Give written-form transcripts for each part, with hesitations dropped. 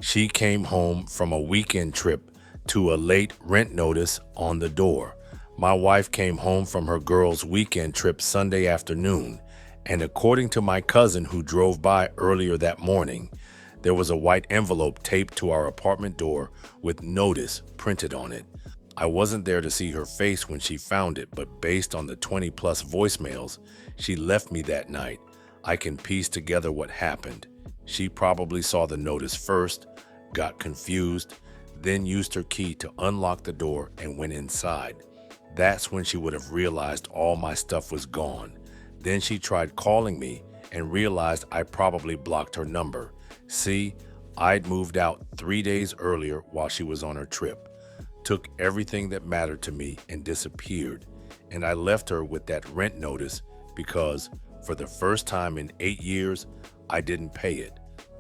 She came home from a weekend trip to a late rent notice on the door. My wife came home from her girls' weekend trip Sunday afternoon, and according to my cousin who drove by earlier that morning, there was a white envelope taped to our apartment door with notice printed on it. I wasn't there to see her face when she found it, but based on the 20 plus voicemails she left me that night, I can piece together what happened. She probably saw the notice first, got confused, then used her key to unlock the door and went inside. That's when she would have realized all my stuff was gone. Then she tried calling me and realized I probably blocked her number. See, I'd moved out 3 days earlier while she was on her trip, took everything that mattered to me and disappeared. And I left her with that rent notice because, for the first time in 8 years, I didn't pay it.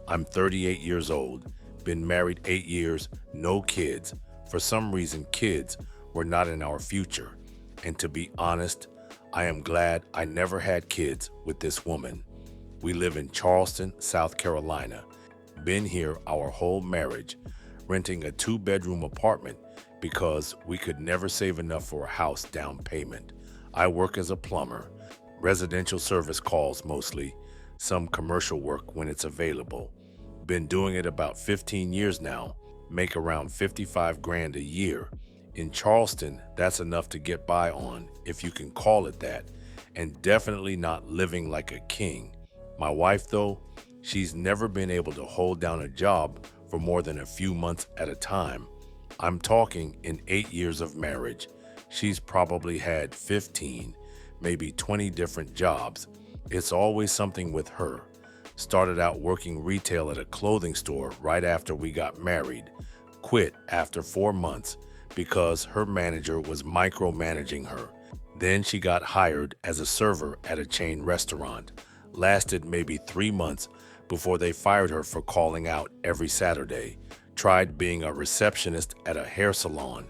I'm 38 years old, been married 8 years, no kids. For some reason, kids were not in our future. And to be honest, I am glad I never had kids with this woman. We live in Charleston, South Carolina. Been here our whole marriage, renting a 2-bedroom apartment because we could never save enough for a house down payment. I work as a plumber, residential service calls mostly, some commercial work when it's available. Been doing it about 15 years now, make around 55 grand a year. In Charleston, that's enough to get by on, if you can call it that, and definitely not living like a king. My wife, though, she's never been able to hold down a job for more than a few months at a time. I'm talking in 8 years of marriage. She's probably had 15, maybe 20 different jobs. It's always something with her. Started out working retail at a clothing store right after we got married. Quit after 4 months because her manager was micromanaging her. Then she got hired as a server at a chain restaurant. Lasted maybe 3 months before they fired her for calling out every Saturday. Tried being a receptionist at a hair salon.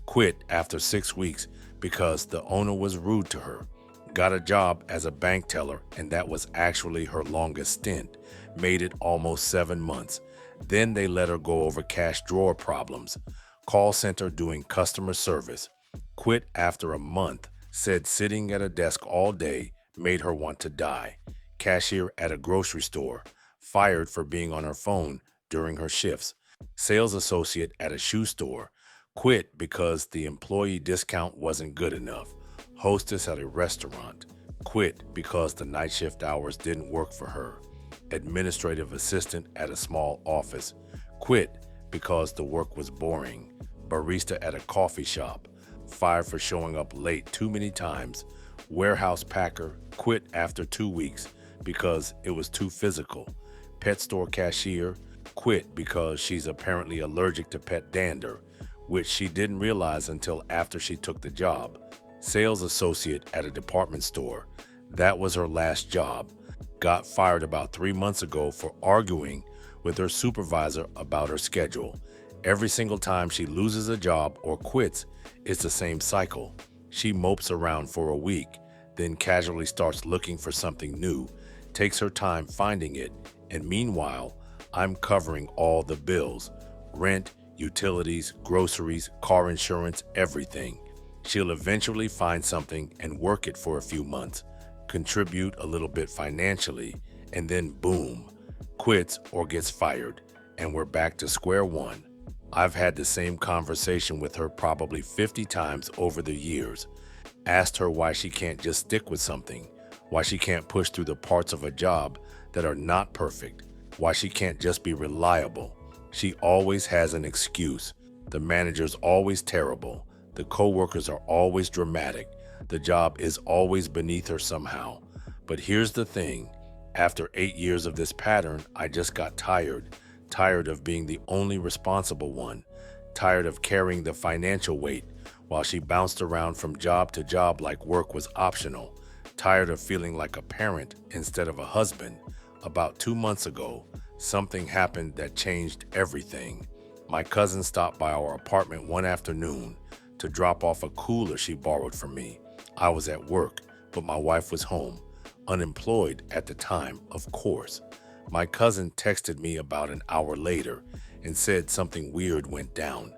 Quit after 6 weeks because the owner was rude to her. Got a job as a bank teller, and that was actually her longest stint. Made it almost 7 months. Then they let her go over cash drawer problems. Call center doing customer service. Quit after a month. Said sitting at a desk all day made her want to die. Cashier at a grocery store. Fired for being on her phone during her shifts. Sales associate at a shoe store. Quit because the employee discount wasn't good enough. Hostess at a restaurant. Quit because the night shift hours didn't work for her. Administrative assistant at a small office. Quit because the work was boring. Barista at a coffee shop. Fired for showing up late too many times. Warehouse packer. Quit after 2 weeks because it was too physical. Pet store cashier. Quit because she's apparently allergic to pet dander, which she didn't realize until after she took the job. Sales associate at a department store. That was her last job. Got fired about 3 months ago for arguing with her supervisor about her schedule. Every single time she loses a job or quits, it's the same cycle. She mopes around for a week, then casually starts looking for something new, takes her time finding it, and meanwhile, I'm covering all the bills: rent, utilities, groceries, car insurance, everything. She'll eventually find something and work it for a few months, contribute a little bit financially, and then boom, quits or gets fired, and we're back to square one. I've had the same conversation with her probably 50 times over the years. Asked her why she can't just stick with something, why she can't push through the parts of a job that are not perfect, why she can't just be reliable. She always has an excuse. The manager's always terrible. The coworkers are always dramatic. The job is always beneath her somehow. But here's the thing. After 8 years of this pattern, I just got tired. Tired of being the only responsible one. Tired of carrying the financial weight while she bounced around from job to job like work was optional. Tired of feeling like a parent instead of a husband. About 2 months ago, something happened that changed everything. My cousin stopped by our apartment one afternoon to drop off a cooler she borrowed from me. I was at work, but my wife was home, unemployed at the time, of course. My cousin texted me about an hour later, and said something weird went down.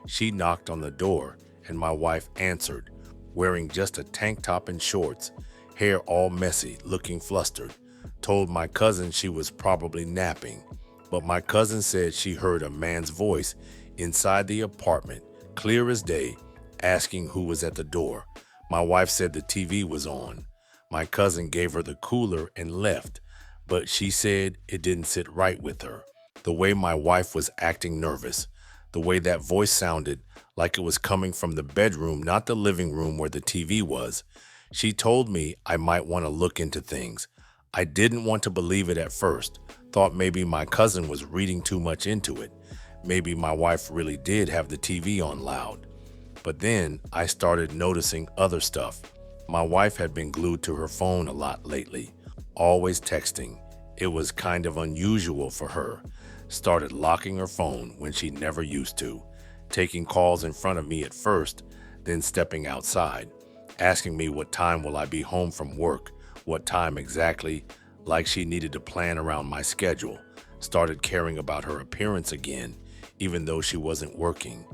She knocked on the door, and my wife answered, wearing just a tank top and shorts, hair all messy, looking flustered. Told my cousin she was probably napping, but my cousin said she heard a man's voice inside the apartment, clear as day, asking who was at the door. My wife said the TV was on. My cousin gave her the cooler and left, but she said it didn't sit right with her. The way my wife was acting nervous, the way that voice sounded like it was coming from the bedroom, not the living room where the TV was. She told me I might want to look into things. I didn't want to believe it at first, thought maybe my cousin was reading too much into it. Maybe my wife really did have the TV on loud. But then I started noticing other stuff. My wife had been glued to her phone a lot lately, always texting. It was kind of unusual for her. Started locking her phone when she never used to, taking calls in front of me at first, then stepping outside, asking me what time will I be home from work, what time exactly, like she needed to plan around my schedule. Started caring about her appearance again, even though she wasn't working,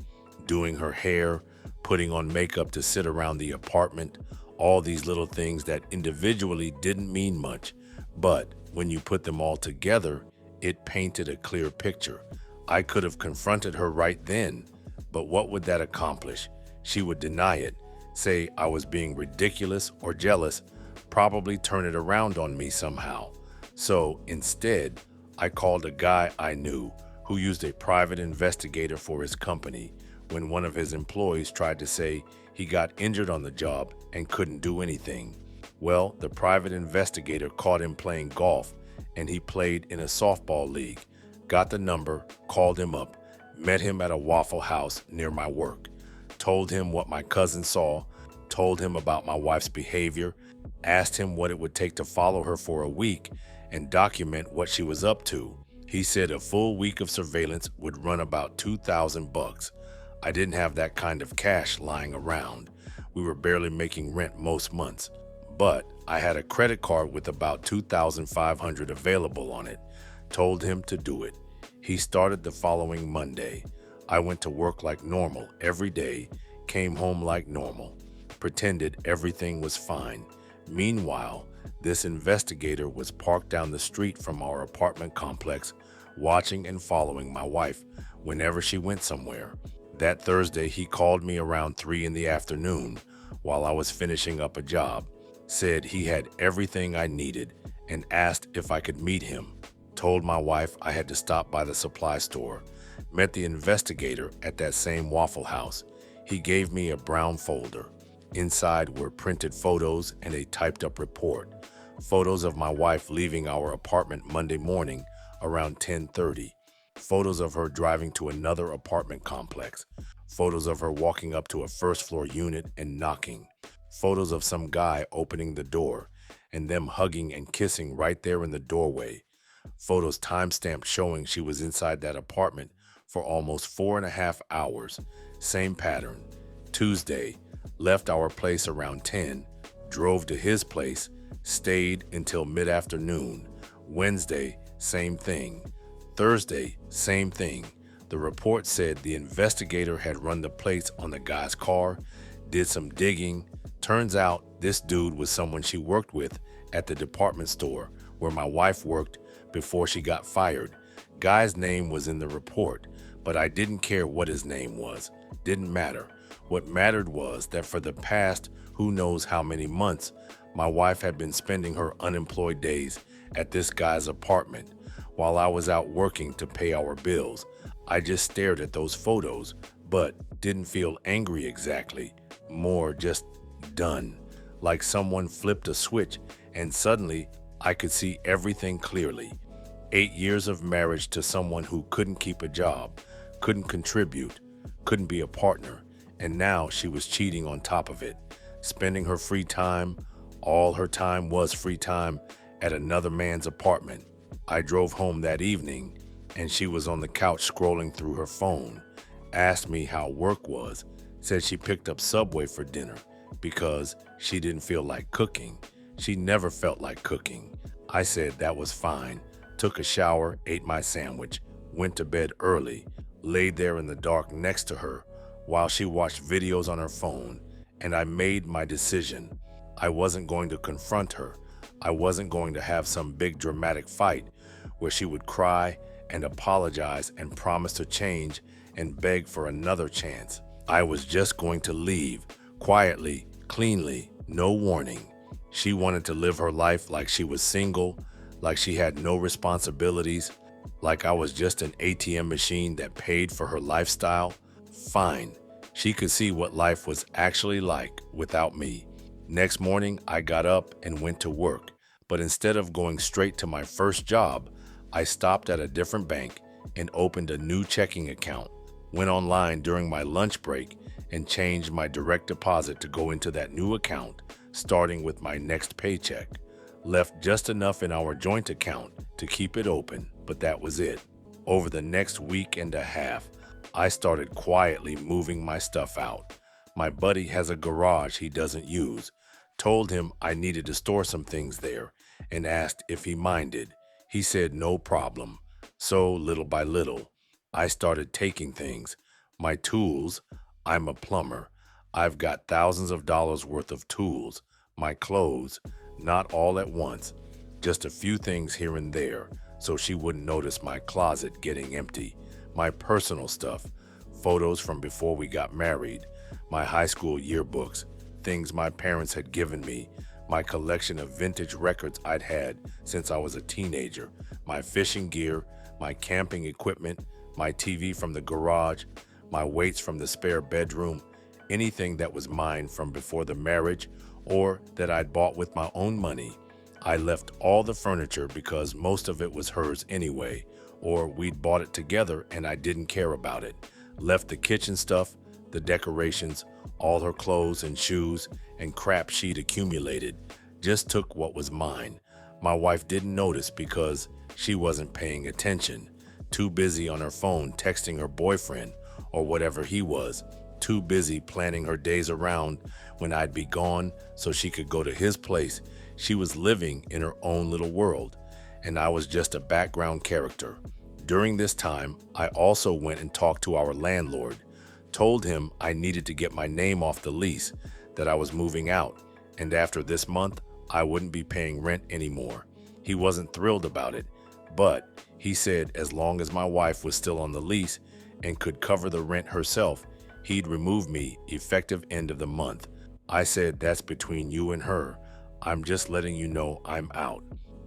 doing her hair, putting on makeup to sit around the apartment, all these little things that individually didn't mean much, but when you put them all together, it painted a clear picture. I could have confronted her right then, but what would that accomplish? She would deny it, say I was being ridiculous or jealous, probably turn it around on me somehow. So instead, I called a guy I knew who used a private investigator for his company when one of his employees tried to say he got injured on the job and couldn't do anything. Well, the private investigator caught him playing golf, and he played in a softball league. Got the number, called him up, met him at a Waffle House near my work, told him what my cousin saw, told him about my wife's behavior, asked him what it would take to follow her for a week and document what she was up to. He said a full week of surveillance would run about $2,000. I didn't have that kind of cash lying around. We were barely making rent most months, but I had a credit card with about $2,500 available on it. Told him to do it. He started the following Monday. I went to work like normal every day, came home like normal, pretended everything was fine. Meanwhile, this investigator was parked down the street from our apartment complex, watching and following my wife whenever she went somewhere. That Thursday, he called me around 3 in the afternoon while I was finishing up a job, said he had everything I needed, and asked if I could meet him. Told my wife I had to stop by the supply store. Met the investigator at that same Waffle House. He gave me a brown folder. Inside were printed photos and a typed-up report. Photos of my wife leaving our apartment Monday morning around 10:30. Photos of her driving to another apartment complex. Photos of her walking up to a first-floor unit and knocking. Photos of some guy opening the door and them hugging and kissing right there in the doorway. Photos timestamped showing she was inside that apartment for almost 4.5 hours. Same pattern. Tuesday, left our place around 10, drove to his place, stayed until mid-afternoon. Wednesday, same thing. Thursday, same thing. The report said the investigator had run the plates on the guy's car, did some digging. Turns out this dude was someone she worked with at the department store where my wife worked before she got fired. Guy's name was in the report, but I didn't care what his name was. Didn't matter. What mattered was that for the past who knows how many months, my wife had been spending her unemployed days at this guy's apartment while I was out working to pay our bills. I just stared at those photos, but didn't feel angry exactly. More just done. Like someone flipped a switch and suddenly I could see everything clearly. 8 years of marriage to someone who couldn't keep a job, couldn't contribute, couldn't be a partner, and now she was cheating on top of it, spending her free time, all her time was free time, at another man's apartment. I drove home that evening, and she was on the couch scrolling through her phone, asked me how work was, said she picked up Subway for dinner because she didn't feel like cooking. She never felt like cooking. I said that was fine, took a shower, ate my sandwich, went to bed early, laid there in the dark next to her while she watched videos on her phone, and I made my decision. I wasn't going to confront her. I wasn't going to have some big dramatic fight where she would cry and apologize and promise to change and beg for another chance. I was just going to leave, quietly, cleanly, no warning. She wanted to live her life like she was single, like she had no responsibilities, like I was just an ATM machine that paid for her lifestyle. Fine. She could see what life was actually like without me. Next morning, I got up and went to work, but instead of going straight to my first job, I stopped at a different bank and opened a new checking account, went online during my lunch break, and changed my direct deposit to go into that new account, starting with my next paycheck. Left just enough in our joint account to keep it open, but that was it. Over the next week and a half, I started quietly moving my stuff out. My buddy has a garage he doesn't use. Told him I needed to store some things there and asked if he minded. He said no problem. So little by little, I started taking things. My tools, I'm a plumber. I've got thousands of dollars worth of tools. My clothes, not all at once, just a few things here and there so she wouldn't notice my closet getting empty. My personal stuff, photos from before we got married, my high school yearbooks, things my parents had given me, my collection of vintage records I'd had since I was a teenager, my fishing gear, my camping equipment, my TV from the garage, my weights from the spare bedroom, anything that was mine from before the marriage or that I'd bought with my own money. I left all the furniture because most of it was hers anyway, or we'd bought it together and I didn't care about it. Left the kitchen stuff, the decorations, all her clothes and shoes and crap she'd accumulated. Just took what was mine. My wife didn't notice because she wasn't paying attention. Too busy on her phone texting her boyfriend or whatever he was. Too busy planning her days around when I'd be gone so she could go to his place. She was living in her own little world, and I was just a background character. During this time, I also went and talked to our landlord, told him I needed to get my name off the lease, that I was moving out, and after this month, I wouldn't be paying rent anymore. He wasn't thrilled about it, but he said as long as my wife was still on the lease and could cover the rent herself, he'd remove me effective end of the month. I said, that's between you and her. I'm just letting you know I'm out.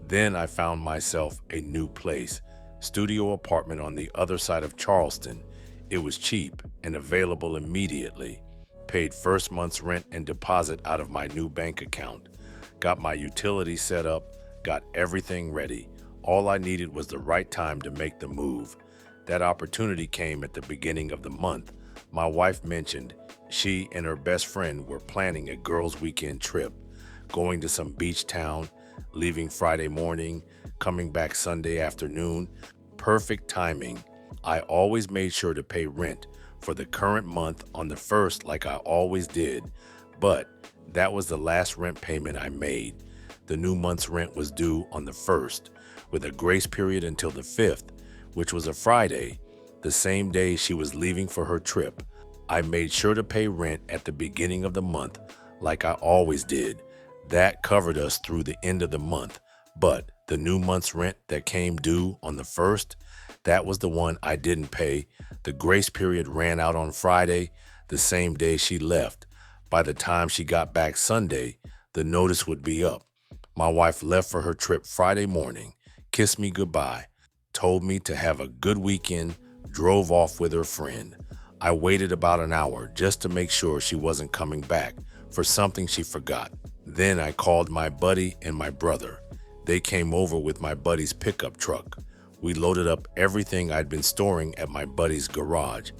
Then I found myself a new place, studio apartment on the other side of Charleston. It was cheap and available immediately. Paid first month's rent and deposit out of my new bank account. Got my utilities set up, got everything ready. All I needed was the right time to make the move. That opportunity came at the beginning of the month. My wife mentioned she and her best friend were planning a girls' weekend trip, going to some beach town, leaving Friday morning, coming back Sunday afternoon. Perfect timing. I always made sure to pay rent for the current month on the 1st like I always did, but that was the last rent payment I made. The new month's rent was due on the 1st, with a grace period until the 5th, which was a Friday, the same day she was leaving for her trip. I made sure to pay rent at the beginning of the month like I always did. That covered us through the end of the month, but the new month's rent that came due on the 1st, that was the one I didn't pay. The grace period ran out on Friday, the same day she left. By the time she got back Sunday, the notice would be up. My wife left for her trip Friday morning, kissed me goodbye, told me to have a good weekend, drove off with her friend. I waited about an hour just to make sure she wasn't coming back for something she forgot. Then I called my buddy and my brother. They came over with my buddy's pickup truck. We loaded up everything I'd been storing at my buddy's garage.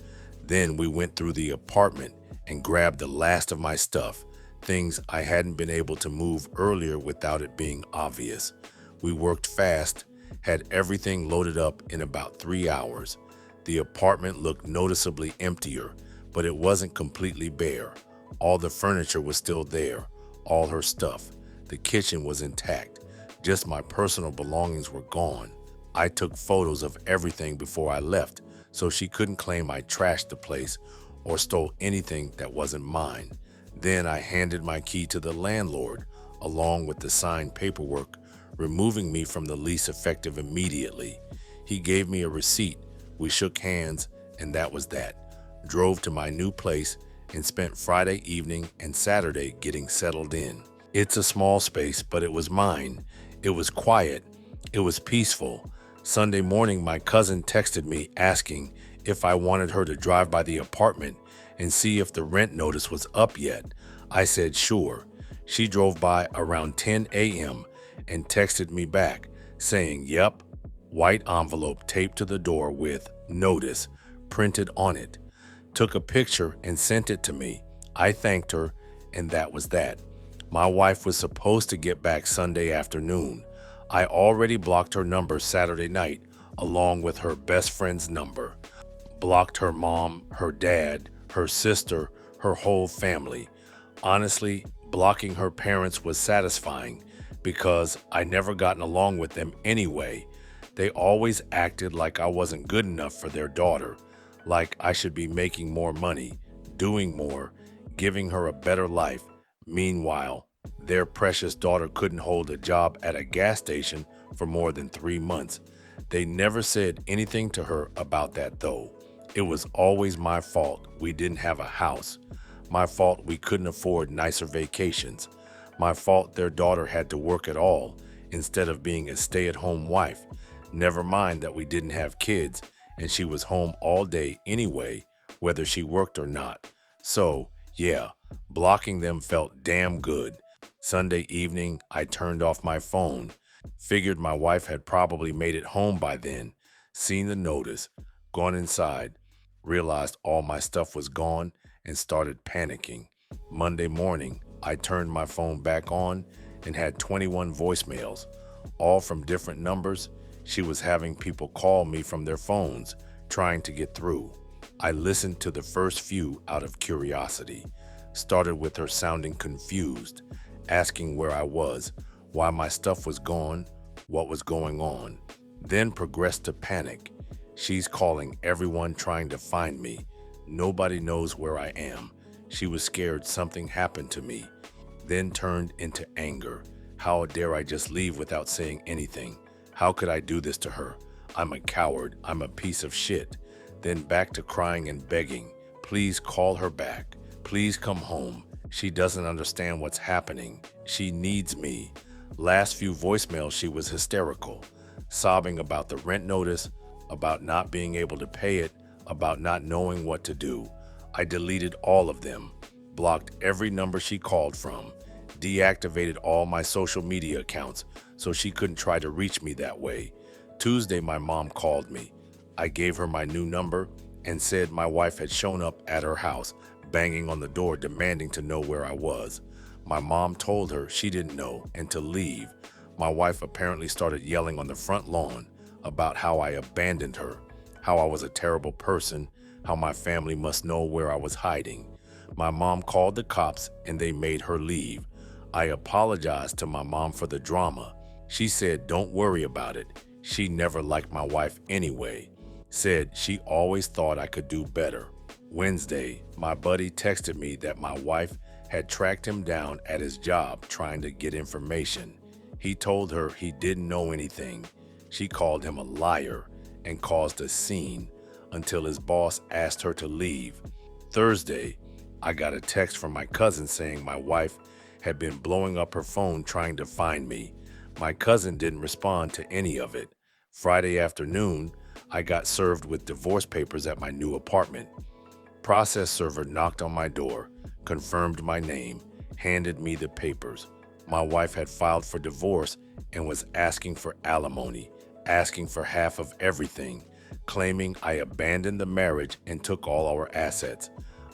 Then we went through the apartment and grabbed the last of my stuff, things I hadn't been able to move earlier without it being obvious. We worked fast, had everything loaded up in about 3 hours. The apartment looked noticeably emptier, but it wasn't completely bare. All the furniture was still there, all her stuff. The kitchen was intact. Just my personal belongings were gone. I took photos of everything before I left, so she couldn't claim I trashed the place or stole anything that wasn't mine. Then I handed my key to the landlord, along with the signed paperwork, removing me from the lease effective immediately. He gave me a receipt. We shook hands, and that was that. Drove to my new place and spent Friday evening and Saturday getting settled in. It's a small space, but it was mine. It was quiet. It was peaceful. Sunday morning, my cousin texted me asking if I wanted her to drive by the apartment and see if the rent notice was up yet. I said sure. She drove by around 10 a.m. and texted me back saying, "Yep," white envelope taped to the door with "Notice" printed on it. Took a picture and sent it to me. I thanked her, and that was that. My wife was supposed to get back Sunday afternoon. I already blocked her number Saturday night, along with her best friend's number. Blocked her mom, her dad, her sister, her whole family. Honestly, blocking her parents was satisfying because I never gotten along with them anyway. They always acted like I wasn't good enough for their daughter, like I should be making more money, doing more, giving her a better life. Meanwhile, their precious daughter couldn't hold a job at a gas station for more than 3 months. They never said anything to her about that though. It was always my fault we didn't have a house. My fault we couldn't afford nicer vacations. My fault their daughter had to work at all instead of being a stay-at-home wife. Never mind that we didn't have kids and she was home all day anyway, whether she worked or not. So, yeah, blocking them felt damn good. Sunday evening, I turned off my phone. Figured my wife had probably made it home by then, seen the notice, gone inside, realized all my stuff was gone, and started panicking. Monday morning, I turned my phone back on and had 21 voicemails, all from different numbers. She was having people call me from their phones, trying to get through. I listened to the first few out of curiosity. Started with her sounding confused, asking where I was, why my stuff was gone, what was going on. Then progressed to panic. She's calling everyone trying to find me. Nobody knows where I am. She was scared something happened to me. Then turned into anger. How dare I just leave without saying anything? How could I do this to her? I'm a coward. I'm a piece of shit. Then back to crying and begging. Please call her back. Please come home. She doesn't understand what's happening. She needs me. Last few voicemails, she was hysterical, sobbing about the rent notice, about not being able to pay it, about not knowing what to do. I deleted all of them, blocked every number she called from, deactivated all my social media accounts so she couldn't try to reach me that way. Tuesday, my mom called me. I gave her my new number and said my wife had shown up at her house, banging on the door demanding to know where I was. My mom told her she didn't know and to leave. My wife apparently started yelling on the front lawn about how I abandoned her, how I was a terrible person, how my family must know where I was hiding. My mom called the cops and they made her leave. I apologized to my mom for the drama. She said, "Don't worry about it." She never liked my wife anyway. Said she always thought I could do better. Wednesday, my buddy texted me that my wife had tracked him down at his job trying to get information. He told her he didn't know anything. She called him a liar and caused a scene until his boss asked her to leave. Thursday, I got a text from my cousin saying my wife had been blowing up her phone trying to find me. My cousin didn't respond to any of it. Friday afternoon, I got served with divorce papers at my new apartment. Process server knocked on my door, confirmed my name, handed me the papers. My wife had filed for divorce and was asking for alimony, asking for half of everything, claiming I abandoned the marriage and took all our assets.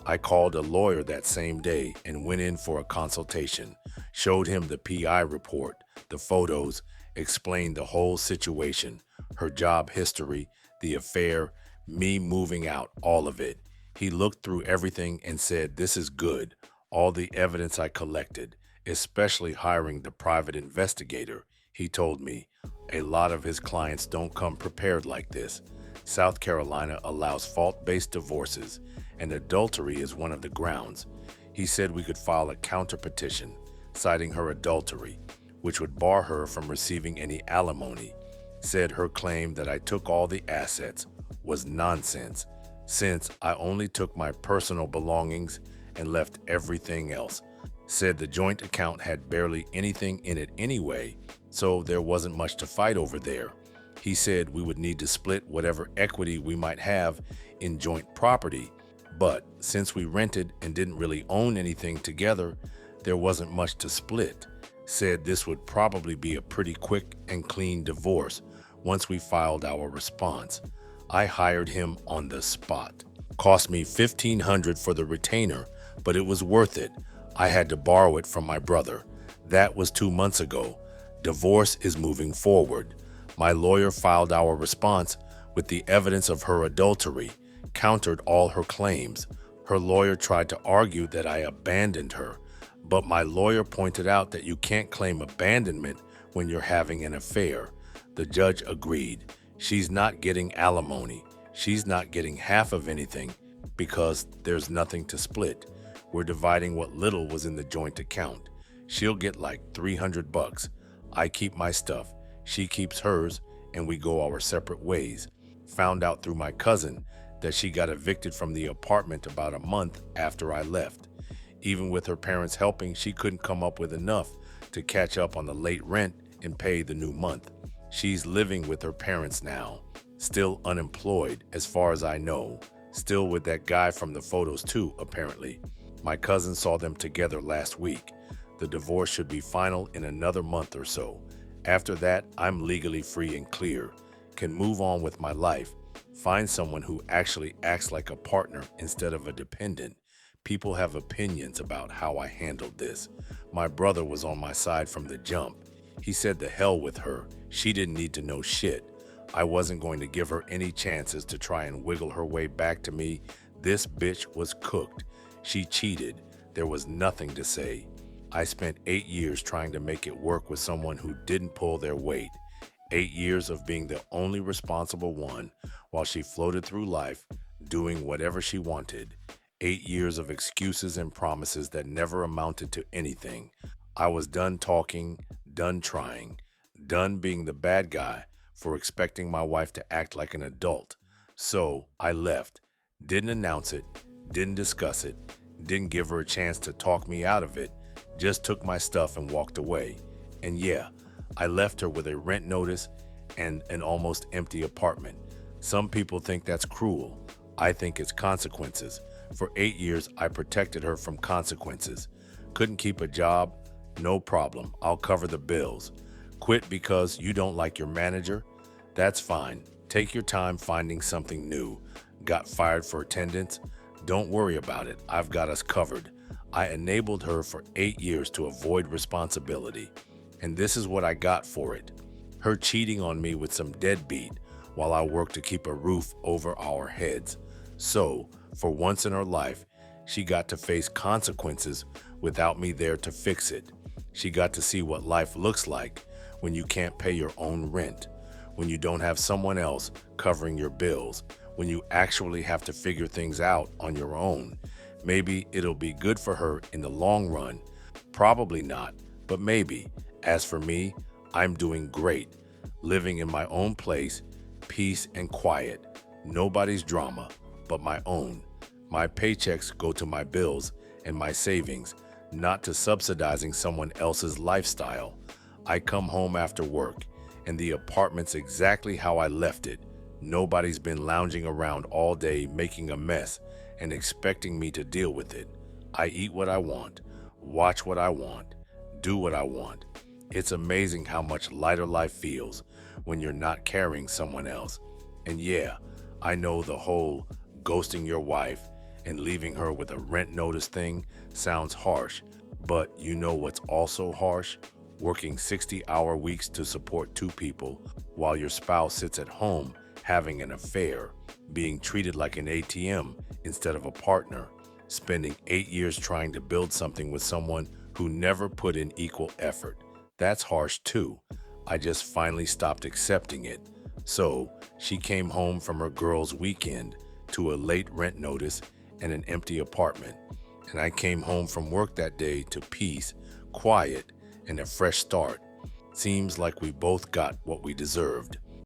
I called a lawyer that same day and went in for a consultation, showed him the PI report, the photos, explained the whole situation, her job history, the affair, me moving out, all of it. He looked through everything and said, "This is good. All the evidence I collected, especially hiring the private investigator," he told me. A lot of his clients don't come prepared like this. South Carolina allows fault-based divorces, and adultery is one of the grounds. He said we could file a counter petition citing her adultery, which would bar her from receiving any alimony. Said her claim that I took all the assets was nonsense, since I only took my personal belongings and left everything else. Said the joint account had barely anything in it anyway, so there wasn't much to fight over there. He said we would need to split whatever equity we might have in joint property, but since we rented and didn't really own anything together, there wasn't much to split. Said this would probably be a pretty quick and clean divorce once we filed our response. I hired him on the spot. Cost me $1,500 for the retainer, but it was worth it. I had to borrow it from my brother. That was 2 months ago. Divorce is moving forward. My lawyer filed our response with the evidence of her adultery, countered all her claims. Her lawyer tried to argue that I abandoned her, but my lawyer pointed out that you can't claim abandonment when you're having an affair. The judge agreed. She's not getting alimony. She's not getting half of anything because there's nothing to split. We're dividing what little was in the joint account. She'll get like $300. I keep my stuff, she keeps hers, and we go our separate ways. Found out through my cousin that she got evicted from the apartment about a month after I left. Even with her parents helping, she couldn't come up with enough to catch up on the late rent and pay the new month. She's living with her parents now, still unemployed as far as I know, still with that guy from the photos too, apparently. My cousin saw them together last week. The divorce should be final in another month or so. After that, I'm legally free and clear, can move on with my life, find someone who actually acts like a partner instead of a dependent. People have opinions about how I handled this. My brother was on my side from the jump. He said the hell with her. She didn't need to know shit. I wasn't going to give her any chances to try and wiggle her way back to me. This bitch was cooked. She cheated. There was nothing to say. I spent 8 years trying to make it work with someone who didn't pull their weight. 8 years of being the only responsible one while she floated through life, doing whatever she wanted. 8 years of excuses and promises that never amounted to anything. I was done talking, done trying, done being the bad guy for expecting my wife to act like an adult. So I left, didn't announce it, didn't discuss it, didn't give her a chance to talk me out of it, just took my stuff and walked away. And yeah, I left her with a rent notice and an almost empty apartment. Some people think that's cruel. I think it's consequences. For 8 years, I protected her from consequences. Couldn't keep a job? No problem. I'll cover the bills. Quit because you don't like your manager? That's fine. Take your time finding something new. Got fired for attendance? Don't worry about it. I've got us covered. I enabled her for 8 years to avoid responsibility. And this is what I got for it. Her cheating on me with some deadbeat while I worked to keep a roof over our heads. So, for once in her life, she got to face consequences without me there to fix it. She got to see what life looks like when you can't pay your own rent, when you don't have someone else covering your bills, when you actually have to figure things out on your own. Maybe it'll be good for her in the long run. Probably not, but maybe. As for me, I'm doing great, living in my own place, peace and quiet. Nobody's drama, but my own. My paychecks go to my bills and my savings, not to subsidizing someone else's lifestyle. I come home after work, and the apartment's exactly how I left it. Nobody's been lounging around all day making a mess and expecting me to deal with it. I eat what I want, watch what I want, do what I want. It's amazing how much lighter life feels when you're not carrying someone else. And yeah, I know the whole ghosting your wife and leaving her with a rent notice thing sounds harsh, but you know what's also harsh? Working 60-hour weeks to support 2 people while your spouse sits at home having an affair, being treated like an ATM instead of a partner, spending 8 years trying to build something with someone who never put in equal effort. That's harsh too. I just finally stopped accepting it. So she came home from her girls' weekend to a late rent notice and an empty apartment. And I came home from work that day to peace, quiet, and a fresh start. Seems like we both got what we deserved.